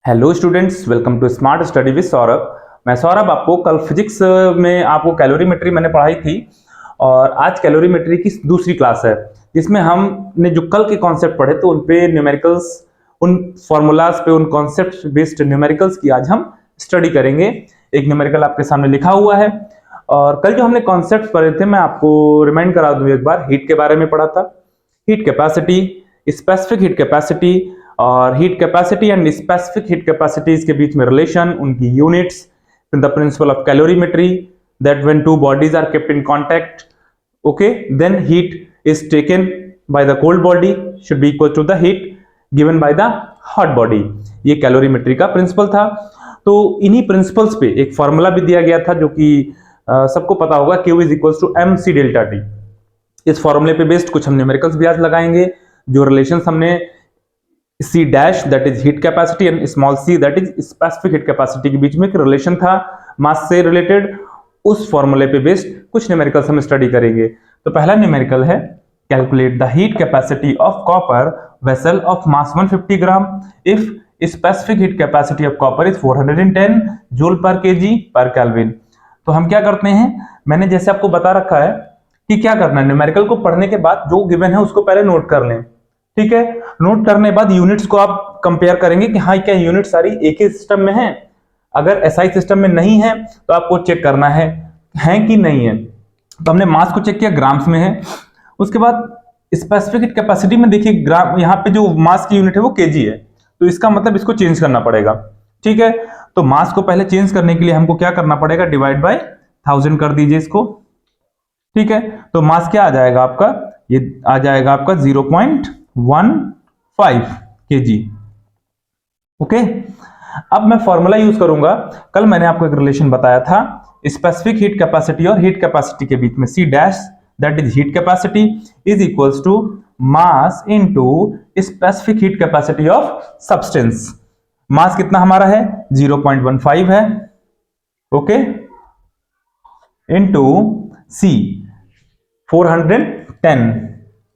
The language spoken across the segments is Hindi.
Hello students, welcome to smart study with Saurabh. मैं सौरभ। आपको कल फिजिक्स में आपको कैलोरीमेट्री मैंने पढ़ाई थी और आज कैलोरीमेट्री की दूसरी क्लास है जिसमें हमने जो कल के कॉन्सेप्ट पढ़े तो उन पे न्यूमेरिकल्स, उन फॉर्मूलाज पे, उन कॉन्सेप्ट बेस्ड न्यूमेरिकल्स की आज हम स्टडी करेंगे। एक न्यूमेरिकल आपके सामने लिखा हुआ है और कल जो हमने कॉन्सेप्ट पढ़े थे मैं आपको रिमाइंड करा दूं एक बार। हीट के बारे में पढ़ा था, heat capacity, specific heat capacity और heat capacity and specific heat capacities के बीच में रिलेशन, उनकी units, the principle of calorimetry that when two bodies are kept in contact, okay, then heat is taken by the cold body should be equal to the heat given by the hot body. ये कैलोरीमेट्री का प्रिंसिपल था। तो इन्हीं प्रिंसिपल्स पे एक फॉर्मूला भी दिया गया था जो कि सबको पता होगा, Q is equal to MC delta T। इस फॉर्मूले पे बेस्ड कुछ हम न्यूमेरिकल्स भी आज लगाएंगे। जो रिलेशंस हमने C dash that is heat capacity and small c that is specific heat capacity के बीच में एक रिलेशन था मास से रिलेटेड, उस फॉर्मूले पे बेस्ड कुछ न्यूमेरिकल्स हम स्टडी करेंगे। तो पहला न्यूमेरिकल है, calculate the heat capacity of copper vessel of mass 150 gram if specific heat capacity of copper is 410 joule पर केजी पर केल्विन। तो हम क्या करते हैं, मैंने जैसे आपको बता रखा है कि क्या करना है, न्यूमेरिकल को पढ़ने के बाद जो गिवन है उसको पहले नोट कर लें। ठीक है, नोट करने के बाद यूनिट्स को आप कंपेयर करेंगे कि हाँ क्या यूनिट सारी एक ही सिस्टम में है। अगर एसआई सिस्टम में नहीं है तो आपको चेक करना है कि नहीं है। तो हमने मास को चेक किया, ग्राम्स में है। उसके बाद स्पेसिफिक हीट कैपेसिटी में देखिए ग्राम, यहाँ पे जो मास की यूनिट है वो केजी है, तो इसका मतलब इसको चेंज करना पड़ेगा। ठीक है, तो मास को पहले चेंज करने के लिए हमको क्या करना पड़ेगा, डिवाइड बाय 1000 कर दीजिए इसको। ठीक है, तो मास क्या आ जाएगा आपका, ये आ जाएगा आपका 0.15 kg। ओके, अब मैं फॉर्मूला यूज करूंगा। कल मैंने आपको एक रिलेशन बताया था स्पेसिफिक हीट कैपेसिटी और हीट कैपेसिटी के बीच में, C dash that is heat capacity is equals to mass into specific heat capacity of substance. Mass कितना हमारा है, 0.15 है, ओके, इनटू C 410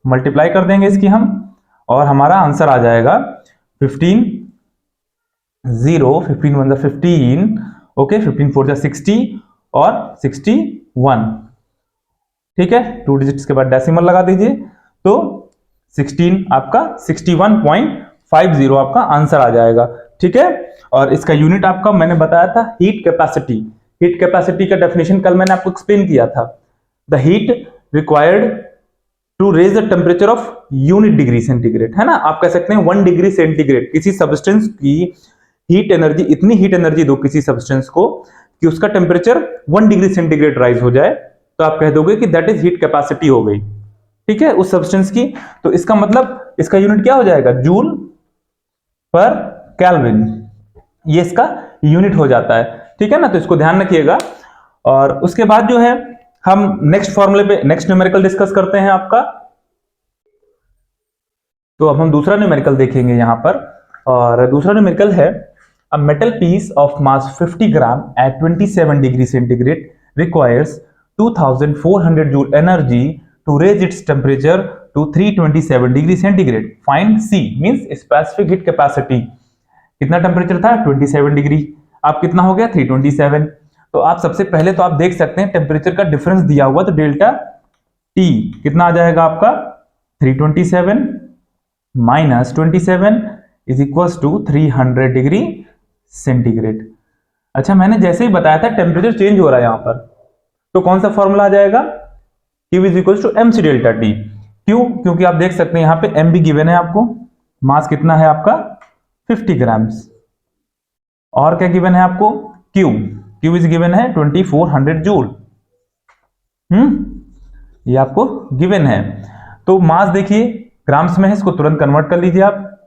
मल्टीप्लाई कर देंगे इसकी हम और हमारा आंसर आ जाएगा 15 1 15, ओके, 15 4 60 और 61। ठीक है, 2 डिजिट्स के बाद डेसिमल लगा दीजिए तो 16 आपका 61.50 आपका आंसर आ जाएगा। ठीक है, और इसका यूनिट आपका मैंने बताया था हीट कैपेसिटी। हीट कैपेसिटी का डेफिनेशन कल मैंने आपको एक्सप्लेन किया था, the heat required to raise the temperature of unit degree centigrade, है ना। आप कह सकते हैं 1 डिग्री सेंटीग्रेड, किसी सब्सटेंस की हीट एनर्जी, इतनी हीट एनर्जी दो किसी सब्सटेंस को कि उसका टेम्परेचर 1 डिग्री सेंटीग्रेड राइज हो जाए, तो आप कह दोगे कि दैट इज हीट कैपेसिटी हो गई। ठीक है, उस सब्सटेंस की। तो इसका मतलब इसका यूनिट क्या हो जाएगा, जूल पर केल्विन, ये इसका यूनिट हो जाता है। ठीक है ना, तो इसको ध्यान रखिएगा। और उसके बाद जो है हम नेक्स्ट फॉर्मूले पे नेक्स्ट न्यूमेरिकल डिस्कस करते हैं आपका। तो अब हम दूसरा न्यूमेरिकल देखेंगे यहां पर, और दूसरा न्यूमेरिकल है a metal piece of mass 50 gram at 27 degree centigrade requires 2400 joule energy to raise its temperature to 327 degree centigrade. Find C means specific heat capacity. कितना टेम्परेचर था, 27 डिग्री, अब कितना हो गया, 327। तो आप सबसे पहले तो आप देख सकते हैं टेम्परेचर का डिफरेंस दिया हुआ, तो डेल्टा T कितना आ जाएगा आपका, 327 minus 27 is equals to 300 degree centigrade. अच्छा, मैंने जैसे ही बताया था टेम्परेचर चेंज हो रहा है यहां पर, तो कौन सा फॉर्मूला आ जाएगा, Q is equals to MC delta T। क्यों, क्योंकि आप देख सकते हैं यहां पे M भी गिवन है आपको, मास कितना है आपका 50 ग्राम्स, और क्या गिवन है आपको, Q इज गिवन है 2400 जूल। ये आपको गिवन है। तो मास देखिए ग्राम्स में है, इसको तुरंत कन्वर्ट कर लीजिए आप,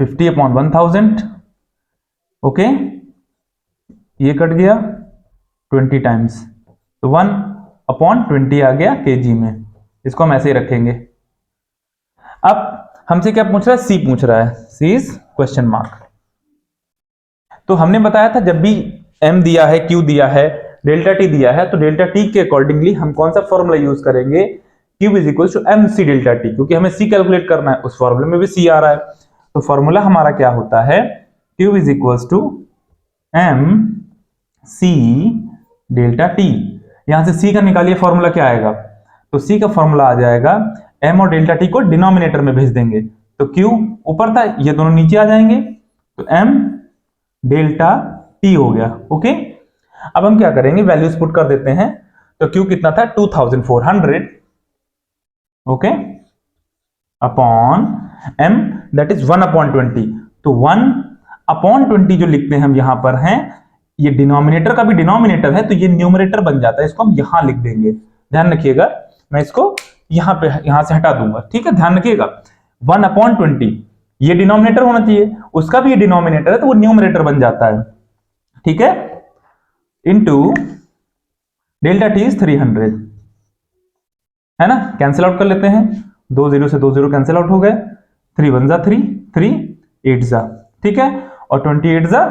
50/1000, ओके, ये कट गया 20 टाइम्स, तो 1/20 आ गया केजी में। इसको हम ऐसे ही रखेंगे। अब हमसे क्या पूछ रहा है, C पूछ रहा है, C इज क्वेश्चन मार्क। तो हमने बताया था जब भी M दिया है, Q दिया है, डेल्टा T दिया है, तो डेल्टा T के अकॉर्डिंगली हम कौन सा फॉर्मूला यूज करेंगे, Q is equal to MC delta T, क्योंकि हमें C कैलकुलेट करना है, उस फॉर्मूले में भी C आ रहा है। तो फॉर्मूला हमारा क्या होता है, Q is equals to M C delta T. यहां से C का निकालिए, फॉर्मूला क्या आएगा? तो C का फॉर्मूला आ जाएगा, M और डेल्टा टी को डिनोमिनेटर में भेज देंगे तो Q ऊपर था, ये दोनों नीचे आ जाएंगे तो M डेल्टा टी हो गया। ओके, अब हम क्या करेंगे, वैल्यूज पुट कर देते हैं। तो Q कितना था? 2400, okay, upon M that is 1/20। तो 1/20 जो लिखते हैं हम यहां पर हैं, ये डिनोमिनेटर का भी डिनोमिनेटर है तो ये न्यूमरेटर बन जाता है, इसको हम यहां लिख देंगे। ध्यान रखिएगा, मैं इसको यहां से हटा दूंगा, ठीक है, ध्यान रखिएगा। 1/20 ये डिनोमिनेटर होना चाहिए, उसका भी ये डिनोमिनेटर है तो वो न्यूमरेटर बन जाता है, ठीक है, इनटू डेल्टा टी इज 300, है ना। कैंसिल आउट कर लेते हैं, 2 0 से 2 0 कैंसिल आउट हो गए, 3 1 जा 3, 3 8 जा, ठीक है, और 28 जा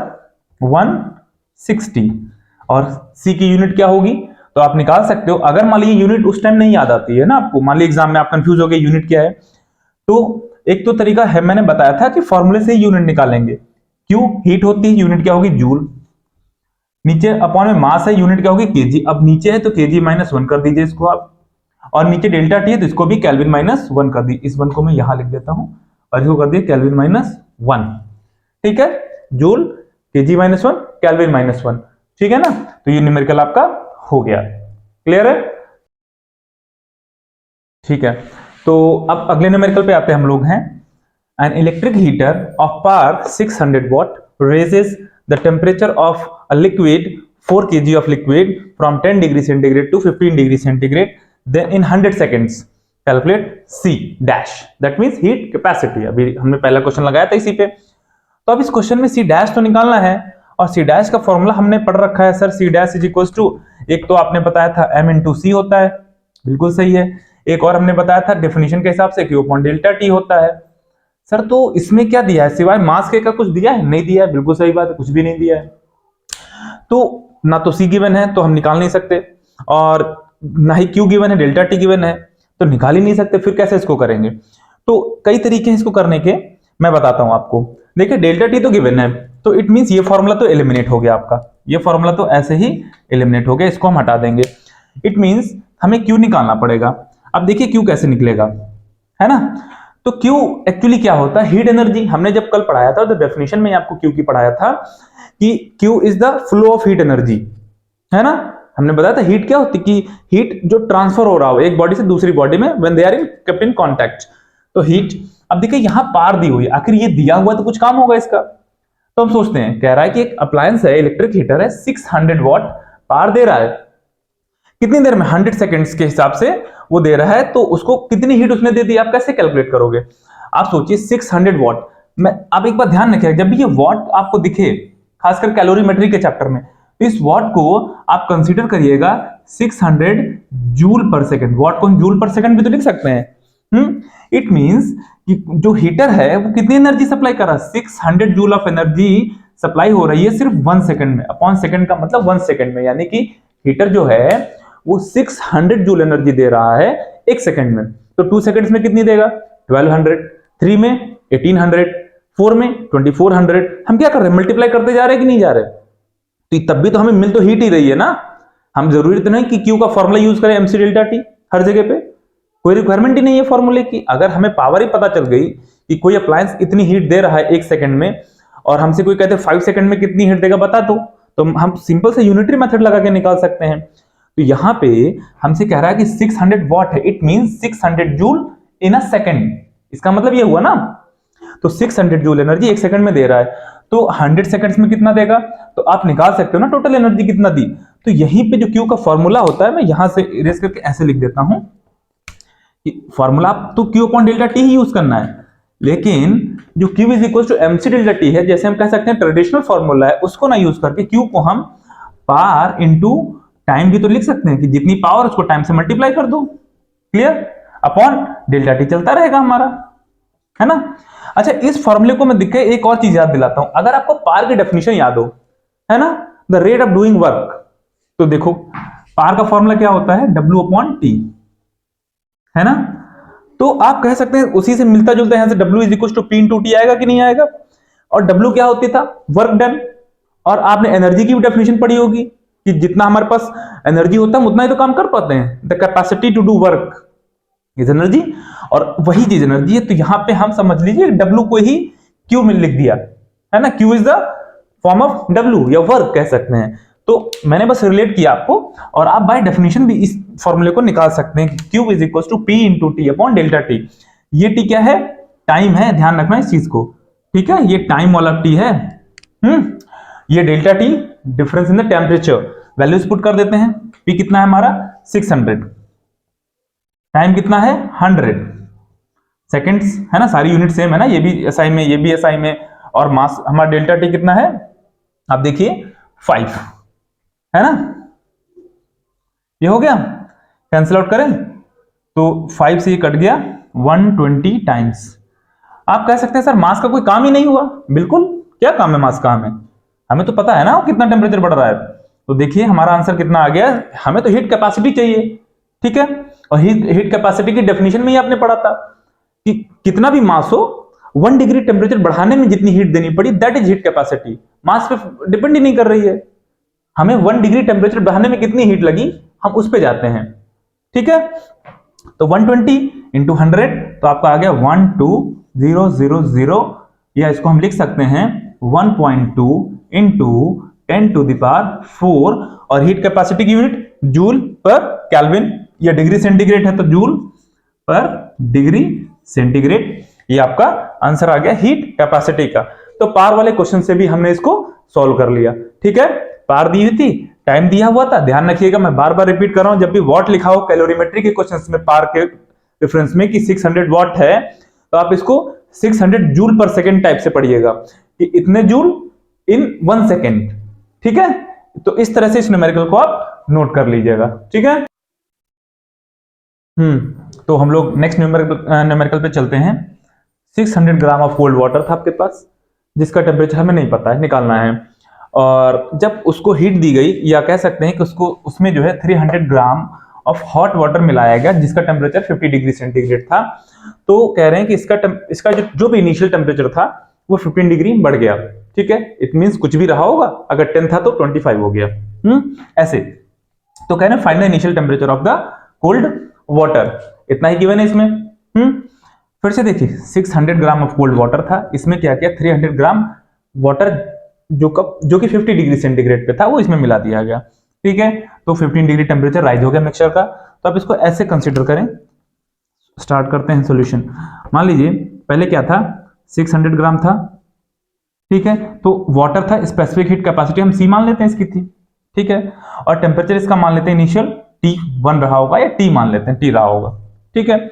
160। और C की यूनिट क्या होगी? तो आप निकाल सकते हो, अगर मान लीजिए यूनिट उस टाइम नहीं याद आती है ना आपको, मान लीजिए एग्जाम में आप कंफ्यूज हो गए यूनिट क्या है, तो एक तो तरीका है, मैंने बताया था कि फॉर्मूले से ही यूनिट निकालेंगे। क्यों? हीट होती है, यूनिट क्या होगी? जूल। नीचे अपॉन में मास है, यूनिट क्या होगी? केजी। अब नीचे है तो केजी -1 कर दीजिए इसको आप, और नीचे डेल्टा टी है तो इसको भी केल्विन -1 कर दी। इस 1 को मैं यहां लिख देता हूं और इसको कर दिया केल्विन -1, ठीक है, जूल केजी -1 केल्विन -1, ठीक है ना। तो ये न्यूमेरिकल आपका हो गया, क्लियर है, ठीक है। तो अब अगले न्यूमेरिकल पे आते हैं हम लोग हैं। An electric heater of power 600 watt raises the temperature of a liquid 4 kg of liquid from 10 degree centigrade to 15 degree centigrade, then in 100 seconds calculate C dash, that means heat capacity। अभी हमने पहला क्वेश्चन लगाया था इसी पे, तो अब इस क्वेश्चन में C dash तो निकालना है, और C dash का फॉर्मूला हमने पढ़ रखा है sir, C dash is equals to, एक तो आपने बताया था M इंटू C होता है, बिल्कुल सही है, एक और हमने बताया था डेफिनेशन के हिसाब से Q अपॉन डेल्टा T होता है। सर तो इसमें क्या दिया है, सिवाय मास के का कुछ दिया है? नहीं दिया है, बिल्कुल सही बात है, कुछ भी नहीं दिया है। तो ना तो C गिवन है तो हम निकाल नहीं सकते, और ना ही Q गिवन है, डेल्टा T गिवन है तो निकाल ही नहीं सकते, फिर कैसे इसको करेंगे? तो कई तरीके हैं इसको करने के, मैं बताता हूं आपको। देखिए डेल्टा T तो गिवन है, तो इट मींस ये फॉर्मूला तो एलिमिनेट हो गया आपका, ये फॉर्मूला तो ऐसे ही एलिमिनेट हो गया, इसको हम हटा देंगे। इट मींस हमें Q निकालना पड़ेगा। अब देखिए Q कैसे निकलेगा, है ना। तो Q एक्चुअली क्या होता है? Heat energy. हमने जब कल पढ़ाया था तो डेफिनेशन में आपको Q की पढ़ाया था कि Q is the flow of heat energy, है ना। हमने बताया था हीट क्या होती है, कि हीट जो ट्रांसफर हो रहा हो एक बॉडी से दूसरी बॉडी में when they are in kept in contact, तो हीट। अब देखिए यहां पार दी हुई, आखिर ये दिया हुआ तो कुछ काम होगा इसका। तो हम सोचते हैं, कह रहा है कि एक अप्लायंस है, इलेक्ट्रिक हीटर है, 600 वॉट पार दे रहा है, कितनी देर में? 100 सेकेंड्स के हिसाब से वो दे रहा है, तो उसको कितनी हीट उसने दे दी, आप कैसे कैलकुलेट करोगे? आप सोचिए 600 वॉट में, आप एक बार ध्यान रखिए, जब भी ये वॉट आपको दिखे, खासकर कैलोरीमेट्री के चैप्टर में, इस वॉट को आप कंसीडर करिएगा 600 जूल पर सेकंड। वॉट को जूल पर सेकंड भी तो लिख सकते हैं। इट मींस कि जो हीटर है वो कितनी एनर्जी सप्लाई कर रहा है? 600 जूल ऑफ एनर्जी सप्लाई हो रही है सिर्फ 1 सेकंड में। अपॉन सेकंड का मतलब 1 सेकंड में, यानी कि हीटर जो है वो 600 जूल एनर्जी दे रहा है 1 सेकंड में। तो 2 सेकंड्स में कितनी देगा? 1200, 3 में 1800, 4 में 2400। हम क्या कर रहे हैं? मल्टीप्लाई करते जा रहे हैं कि नहीं जा रहे? तो तब भी तो हमें मिल तो हीट ही रही है ना। हम जरूरी तो नहीं कि Q का फॉर्मूला यूज करें MC डेल्टा T हर जगह पे, कोई रिक्वायरमेंट ही नहीं है फॉर्मूले की। अगर हमें पावर ही पता चल गई कि कोई अप्लायंस इतनी हीट दे रहा है 1 सेकंड में, और हमसे कोई कहते 5 सेकंड में कितनी हीट देगा बता दो, तो हम सिंपल से यूनिटरी मेथड लगा के निकाल सकते हैं। तो यहां पे हमसे कह रहा है कि 600 वॉट है, it means 600 joule in a second. इसका मतलब ये हुआ ना, तो 600 जूल एनर्जी 1 सेकंड में दे रहा है, तो 100 सेकंड्स में कितना देगा? तो आप निकाल सकते हो ना टोटल एनर्जी कितना दी। तो यहीं पे जो Q का फॉर्मूला होता है, मैं यहां से इरेज करके ऐसे लिख देता हूं कि फॉर्मूला तो Q अपॉन डेल्टा T ही यूज करना है, लेकिन जो Q is equal to MC delta T है, जैसे हम कह सकते हैं ट्रेडिशनल फॉर्मूला है, उसको ना यूज करके Q को हम पावर इंटू टाइम भी तो लिख सकते हैं कि जितनी पावर उसको टाइम से मल्टीप्लाई कर दो, क्लियर, अपॉन डेल्टा T चलता रहेगा हमारा, है ना। अच्छा, इस फॉर्मूले को मैं दिखे एक और चीज याद दिलाता हूं। अगर आपको पावर की डेफिनेशन याद हो, है ना, the rate of doing work, तो देखो पावर का फॉर्मूला क्या होता है? W अपॉन T, है ना। तो आप कह सकते हैं उसी से मिलता जुलता, यहां से W is equal to P into T आएगा कि नहीं आएगा? और W क्या होती था, वर्क डन। और आपने एनर्जी की भी डेफिनेशन पढ़ी होगी कि जितना हमारे पास एनर्जी होता है हम उतना ही तो काम कर पाते हैं। The capacity to do work is energy, और वही चीज एनर्जी है। तो यहां पे हम समझ लीजिए W को ही Q में लिख दिया है ना, Q is the form of W या वर्क कह सकते हैं। तो मैंने बस रिलेट किया आपको, और आप बाय डेफिनेशन भी इस फॉर्मूले को निकाल सकते हैं कि Q is equal to P into T upon delta T. ये T क्या है, टाइम है, ध्यान रखना इस चीज को, ठीक है, ये टाइम वाला T है। ये delta T difference in the temperature, values put कर देते हैं। P कितना है हमारा 600, टाइम कितना है 100 सेकेंड्स, है ना, सारी यूनिट सेम है ना, ये भी एसआई में, ये भी एसआई में। और मास हमारा डेल्टा T कितना है, आप देखिए 5, है ना, ये हो गया, कैंसिल आउट करें तो 5 से ये कट गया 120 टाइम्स। आप कह सकते हैं सर मास का कोई काम ही नहीं हुआ। बिल्कुल, क्या काम है मास का, हमें तो पता है ना कितना टेम्परेचर बढ़ रहा है। तो देखिए हमारा आंसर कितना आ गया, हमें तो हीट कैपेसिटी चाहिए, ठीक है। और हीट कैपेसिटी की डेफिनेशन में ही आपने पढ़ा था कि कितना भी मास हो 1 डिग्री टेम्परेचर बढ़ाने में जितनी हीट देनी पड़ी दैट इज हीट कैपेसिटी। मास पे डिपेंड ही नहीं कर रही है, हमें 1 डिग्री टेम्परेचर बढ़ाने में कितनी हीट लगी हम उस पे जाते हैं, ठीक है। तो 120 इंटू 100 तो आपका आ गया 12000, या इसको हम लिख सकते हैं 1.2 इंटू 10 टू द पावर 4, और हीट कैपेसिटी की यूनिट जूल पर केल्विन, या डिग्री सेंटीग्रेड है तो जूल पर डिग्री सेंटीग्रेड। ये आपका आंसर आ गया हीट कैपेसिटी का। तो पावर वाले क्वेश्चन से भी हमने इसको सॉल्व कर लिया, ठीक है। पावर दी हुई थी, टाइम दिया हुआ था, ध्यान रखिएगा मैं बार बार रिपीट कर रहा हूं, जब भी वॉट लिखा हो कैलोरीमेट्री के क्वेश्चंस में पावर के रेफरेंस में कि 600 वॉट है, तो आप इसको 600 जूल पर सेकंड टाइप से पढ़िएगा कि इतने जूल इन 1 सेकेंड, ठीक है। तो इस तरह से इस न्यूमेरिकल को आप नोट कर लीजिएगा, ठीक है। तो हम लोग नेक्स्ट न्यूमेरिकल पे चलते हैं। 600 ग्राम ऑफ कोल्ड वाटर था आपके पास, जिसका टेम्परेचर हमें नहीं पता है, निकालना है। और जब उसको हीट दी गई, या कह सकते हैं कि उसको उसमें जो है 300 ग्राम ऑफ हॉट वाटर मिलाया गया जिसका टेम्परेचर 50 डिग्री सेंटीग्रेड था। तो कह रहे हैं कि इसका जो भी इनिशियल टेम्परेचर था वो 15 डिग्री बढ़ गया, ठीक है। इट मींस कुछ भी रहा होगा, अगर 10 था तो 25 हो गया, ऐसे। तो कह रहे हैं find the initial temperature of the cold water, इतना ही गिवन है इसमें। फिर से देखिए 600 ग्राम ऑफ कोल्ड वाटर था, इसमें क्या किया 300 ग्राम वाटर जो कि 50 डिग्री सेंटीग्रेड पे था वो इसमें मिला दिया गया, ठीक है। तो 15 डिग्री टेम्परेचर राइज हो गया मिक्सचर का। तो आप इसको ऐसे कंसीडर करें, स्टार्ट करते हैं सॉल्यूशन। मान लीजिए पहले क्या था 600 ग्राम था, ठीक है। तो वाटर था, स्पेसिफिक हीट कैपेसिटी हम C मान लेते हैं इसकी थी, ठीक है। और टेम्परेचर इसका मान लेते हैं इनिशियल T1 रहा होगा, या T मान लेते हैं T रहा होगा, ठीक है।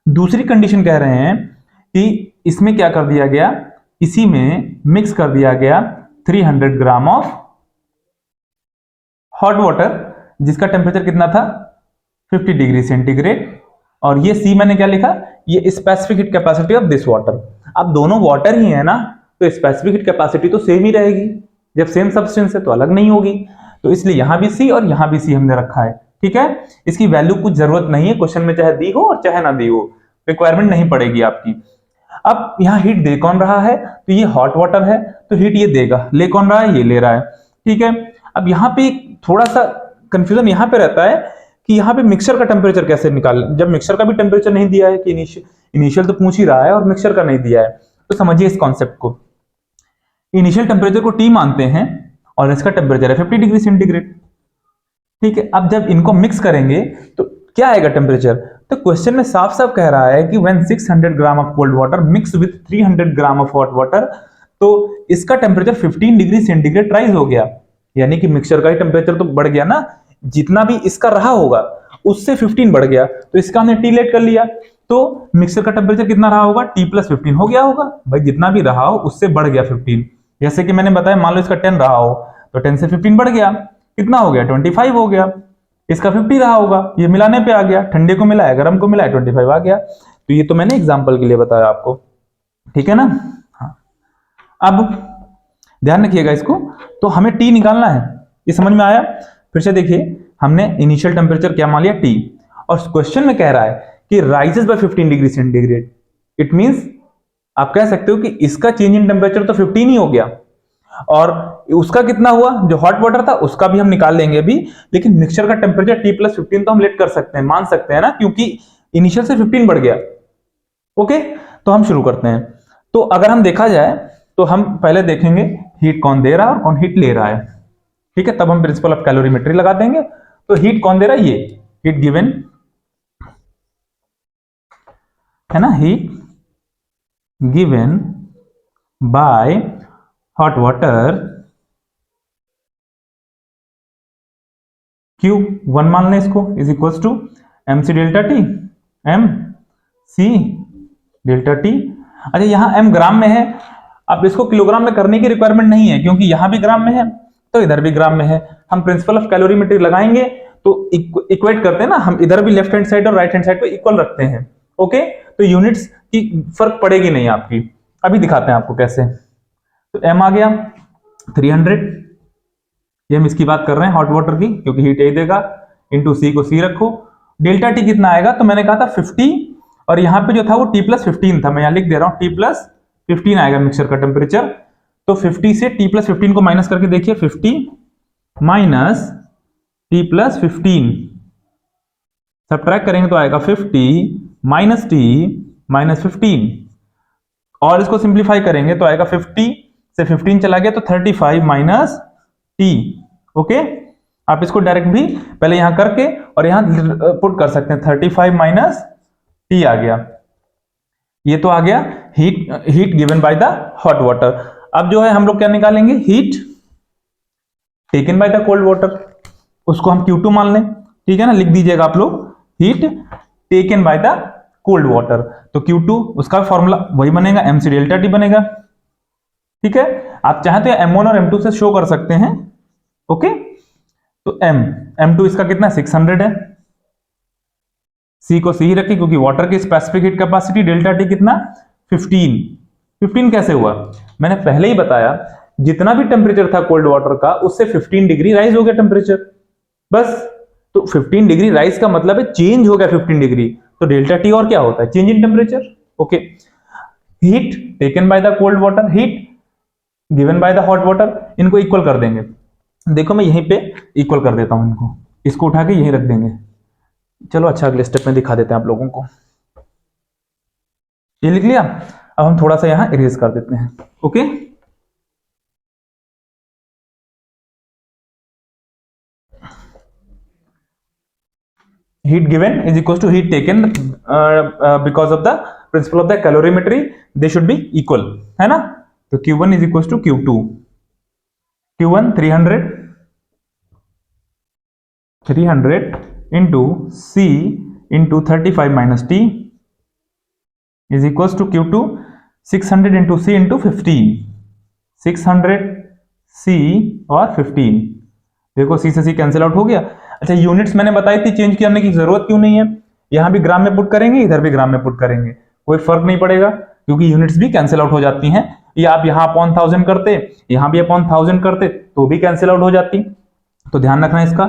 दूसरी कंडीशन कह रहे हैं कि इसमें क्या कर दिया गया, इसी में मिक्स कर दिया गया 300 ग्राम ऑफ हॉट वाटर जिसका टेम्परेचर कितना था 50 डिग्री सेंटीग्रेड। और ये C मैंने क्या लिखा, ये specific heat capacity of this water. अब दोनों वाटर ही है ना, तो स्पेसिफिक हीट कैपेसिटी तो सेम ही रहेगी, जब सेम सब्सटेंस है तो अलग नहीं होगी। तो इसलिए यहां भी C और यहां भी C हमने रखा है, ठीक है। इसकी वैल्यू कुछ जरूरत नहीं है, क्वेश्चन में चाहे दी हो और चाहे ना दी हो, रिक्वायरमेंट नहीं पड़ेगी आपकी। अब यहाँ हीट दे कौन रहा है, तो ये हॉट वाटर है, तो हीट ये देगा, ले कौन रहा है, ये ले रहा है, ठीक है। अब यहाँ पे थोड़ा सा कंफ्यूजन यहाँ पे रहता है कि यहाँ पे मिक्सचर का टेम्परेचर कैसे निकाल, जब मिक्सचर का भी टेम्परेचर नहीं दिया है कि इनिशियल तो पूछ ही रहा है और मिक्सचर का नहीं दिया है। तो समझिए इस कॉन्सेप्ट को, इनिशियल टेम्परेचर को T मानते हैं और इसका टेम्परेचर है 50 डिग्री सेंटीग्रेड, ठीक है। अब जब इनको मिक्स करेंगे तो क्या आएगा टेम्परेचर, तो क्वेश्चन में साफ साफ कह रहा है कि when 600 gram of cold water mix with 300 gram of hot water, तो इसका टेम्परेचर 15 डिग्री सेंटीग्रेड राइज हो गया। यानी कि मिक्सचर का ही टेम्परेचर तो बढ़ गया ना, जितना भी इसका रहा होगा उससे 15 बढ़ गया, तो इसका हमने T लेट कर लिया। तो मिक्सचर का टेम्परेचर कितना रहा होगा, T + 15 हो गया होगा भाई, जितना भी रहा हो उससे बढ़ गया 15। जैसे कि मैंने बताया, मान लो इसका 10 रहा हो तो 10 से 15 बढ़ गया, कितना हो गया 25 हो गया। इसका 50 रहा होगा, ये मिलाने पे आ गया, ठंडे को मिलाया गर्म को मिलाया 25 आ गया। तो ये तो मैंने एग्जांपल के लिए बताया आपको, ठीक है ना। हाँ, अब ध्यान रखिएगा इसको, तो हमें T निकालना है, ये समझ में आया। फिर से देखिए हमने इनिशियल टेम्परेचर क्या मान लिया T, और क्वेश्चन में कह रहा है कि rises by 15 degree centigrade, it means आप कह सकते हो कि इसका चेंज इन टेम्परेचर तो 15 ही हो गया, और उसका कितना हुआ, जो हॉट वाटर था उसका भी हम निकाल लेंगे अभी, लेकिन मिक्सचर का टेम्परेचर T+15 तो हम लेट कर सकते हैं, मान सकते हैं ना, क्योंकि इनिशियल से 15 बढ़ गया। ओके, तो हम शुरू करते हैं। तो अगर हम देखा जाए तो हम पहले देखेंगे हीट कौन दे रहा है और कौन हीट ले रहा है, ठीक है, तब हम प्रिंसिपल ऑफ कैलोरीमेट्री लगा देंगे। तो हीट कौन दे रहा है, ये हीट गिवन है ना, heat given by hot water Q1 मान लें इसको, is equal to mc delta T, M C delta T. अच्छा, यहां m ग्राम में है, अब इसको किलोग्राम में करने की रिक्वायरमेंट नहीं है, क्योंकि यहां भी ग्राम में है तो इधर भी ग्राम में है। हम प्रिंसिपल ऑफ कैलोरीमेट्री लगाएंगे तो इक्वेट करते हैं ना, हम इधर भी लेफ्ट हैंड साइड और राइट हैंड साइड को इक्वल रखते हैं। ओके, तो यूनिट्स की फर्क पड़ेगी नहीं आपकी। अभी दिखाते हैं आपको कैसे। तो m आ गया 300, ये हम इसकी बात कर रहे हैं हॉट वाटर की, क्योंकि हीट यही देगा, इंटू सी को सी रखो। डेल्टा टी कितना आएगा, तो मैंने कहा था 50, और यहाँ पे जो था वो T+15 था, मैं यहाँ लिख दे रहा हूँ T+15 आएगा मिक्सचर का टेम्परेचर। तो 50 से T+15 को माइनस करके देखिए, 50 माइनस T+15 सब्ट्रैक्ट करेंगे तो आएगा 50 माइनस T माइनस 15, और इसको सिंप्लीफाई करेंगे तो आएगा 50 से 15 चला गया तो 35 माइनस T। ओके, आप इसको डायरेक्ट भी पहले यहां करके और यहां पुट कर सकते हैं, 35 माइनस T आ गया। ये तो आ गया heat given by the hot water. अब जो है हम लोग क्या निकालेंगे, heat taken by the cold water, उसको हम Q2 मान लें, ठीक है ना, लिख दीजिएगा आप लोग, heat taken by the cold water. तो Q2 उसका फॉर्मूला वही बनेगा, mc डेल्टा टी बनेगा, ठीक है। आप चाहें तो M1 और M2 से शो कर सकते हैं। ओके, तो M2 इसका कितना 600 है, C को C ही रखिए क्योंकि वाटर की specific heat capacity delta T कितना 15 कैसे हुआ, मैंने पहले ही बताया, जितना भी टेम्परेचर था कोल्ड वाटर का उससे 15 डिग्री राइज हो गया टेम्परेचर, बस। तो 15 डिग्री राइज का मतलब है चेंज हो गया 15 डिग्री, तो डेल्टा टी और क्या होता है, change in temperature. Okay, heat taken by the cold water, heat given by the hot water, इनको इक्वल कर देंगे। देखो मैं यहीं पे इक्वल कर देता हूं इनको, इसको उठा के यहीं रख देंगे। चलो अच्छा, अगले स्टेप में दिखा देते हैं आप लोगों को। ये लिख लिया, अब हम थोड़ा सा यहां इरेज कर देते हैं। Okay, heat given is equals to heat taken, because of the principle of the calorimetry they should be equal, है ना। तो Q1 is equals to Q2, Q1 300 into C into 35 minus T is equals to Q2 600 into C into 15, 600 C और 15, देखो C से C कैंसिल आउट हो गया। अच्छा, यूनिट्स मैंने बताई थी, चेंज करने की जरूरत क्यों नहीं है, यहां भी ग्राम में पुट करेंगे, इधर भी ग्राम में पुट करेंगे, कोई फर्क नहीं पड़ेगा, क्योंकि यूनिट्स भी कैंसिल आउट हो जाती हैं। या आप यहां अपॉन 1000 करते, यहां भी अपॉन 1000 करते तो भी कैंसिल आउट हो जाती। तो ध्यान रखना इसका,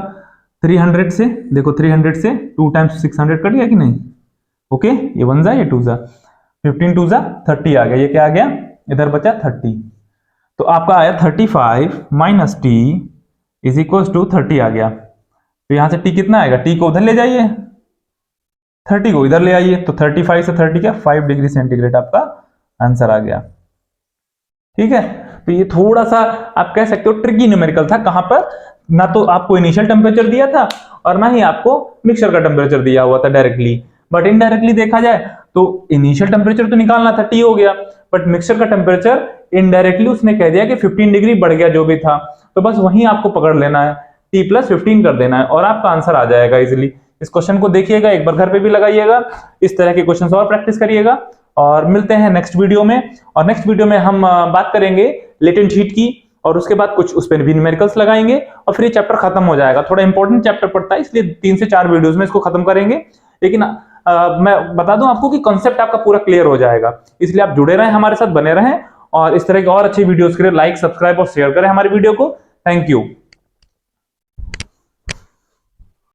300 से देखो, 300 से 2 टाइम्स 600 कट गया कि नहीं। ओके, ये 1 जा, ये 2 जा, 15 2 जा 30 आ गया, ये क्या आ गया, इधर बचा 30, तो आपका आया 35 minus T is equal to 30 आ गया। तो यहां से T कितना आएगा, T को उधर ले जाइए, 30 को इधर ले आइए, तो 35 से 30 क्या 5 डिग्री सेंटीग्रेड आपका आंसर आ गया, ठीक है। तो ये थोड़ा सा आप कह सकते हो ट्रिकी न्यूमेरिकल था, कहां पर ना तो आपको इनिशियल टेम्परेचर दिया था और ना ही आपको मिक्सचर का टेम्परेचर दिया हुआ था डायरेक्टली, बट इनडायरेक्टली देखा जाए तो इनिशियल टेम्परेचर तो निकालना था, T हो गया, बट मिक्सचर का टेम्परेचर इनडायरेक्टली उसने कह दिया कि 15 डिग्री बढ़ गया जो भी था, तो बस वहीं आपको पकड़ लेना है, T+15 कर देना है और आपका आंसर आ जाएगा इजिली। इस क्वेश्चन को देखिएगा, एक बार घर पे भी लगाइएगा, इस तरह के क्वेश्चंस और प्रैक्टिस करिएगा, और मिलते हैं नेक्स्ट वीडियो में। और नेक्स्ट वीडियो में हम बात करेंगे लेटेंट हीट की, और उसके बाद कुछ उस पर भी न्यूमेरिकल्स लगाएंगे, और फिर ये चैप्टर खत्म हो जाएगा। थोड़ा इंपॉर्टेंट चैप्टर पड़ता है, इसलिए 3 से 4 वीडियोस में इसको खत्म करेंगे, लेकिन मैं बता दूं आपको कि कॉन्सेप्ट आपका पूरा क्लियर हो जाएगा। इसलिए आप जुड़े रहें, हमारे साथ बने रहें, और इस तरह के और अच्छी वीडियोस के लिए लाइक, सब्सक्राइब और शेयर करें हमारी वीडियो को। Thank you.